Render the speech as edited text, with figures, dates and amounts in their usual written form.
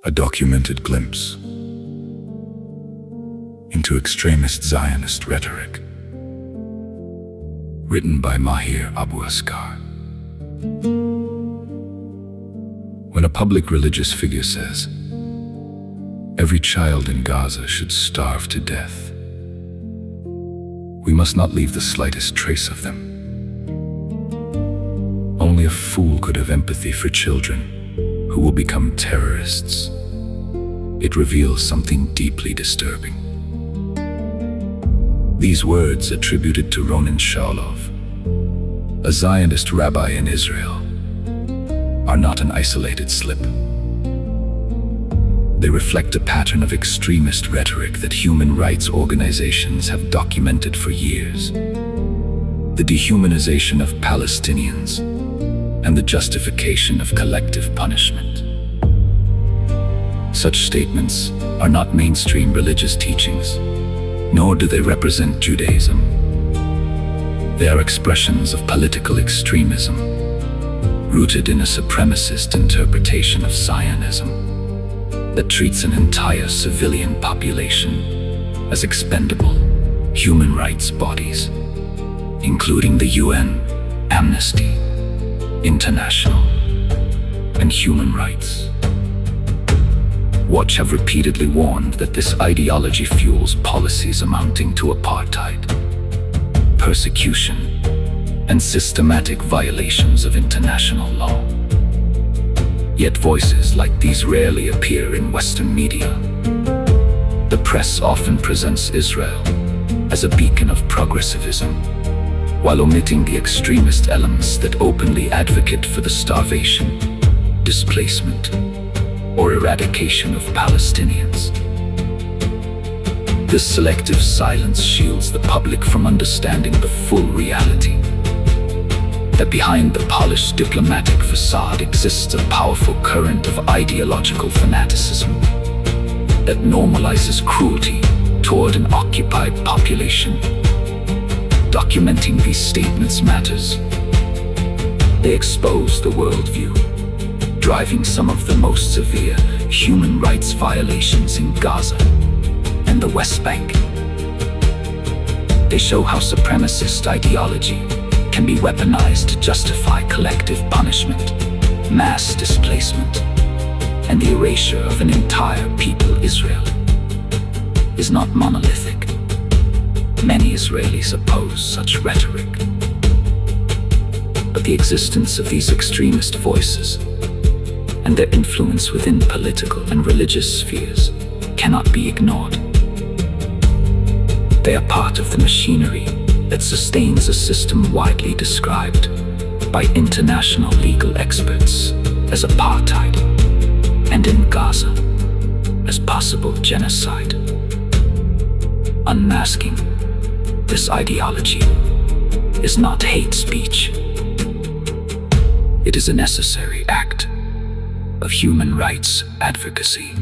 A documented glimpse into extremist Zionist rhetoric, written by Mahir Abu Askar. When a public religious figure says, "Every child in Gaza should starve to death," we must not leave the slightest trace of them. Only a fool could have empathy for children who will become terrorists. It reveals something deeply disturbing. These words, attributed to Ronen Shalov, a Zionist rabbi in Israel, are not an isolated slip. They reflect a pattern of extremist rhetoric that human rights organizations have documented for years. The dehumanization of Palestinians and the justification of collective punishment. Such statements are not mainstream religious teachings, nor do they represent Judaism. They are expressions of political extremism, rooted in a supremacist interpretation of Zionism that treats an entire civilian population as expendable human rights bodies, including the UN, Amnesty International, and human rights Watch have repeatedly warned that this ideology fuels policies amounting to apartheid, persecution, and systematic violations of international law. Yet voices like these rarely appear in Western media. The press often presents Israel as a beacon of progressivism, while omitting the extremist elements that openly advocate for the starvation, displacement, or eradication of Palestinians. This selective silence shields the public from understanding the full reality, that behind the polished diplomatic facade exists a powerful current of ideological fanaticism that normalizes cruelty toward an occupied population. Documenting these statements matters. They expose the worldview driving some of the most severe human rights violations in Gaza and the West Bank. They show how supremacist ideology can be weaponized to justify collective punishment, mass displacement, and the erasure of an entire people. Israel is not monolithic. Many Israelis oppose such rhetoric. But the existence of these extremist voices and their influence within political and religious spheres cannot be ignored. They are part of the machinery that sustains a system widely described by international legal experts as apartheid, and in Gaza as possible genocide. Unmasking this ideology is not hate speech. It is a necessary act of human rights advocacy.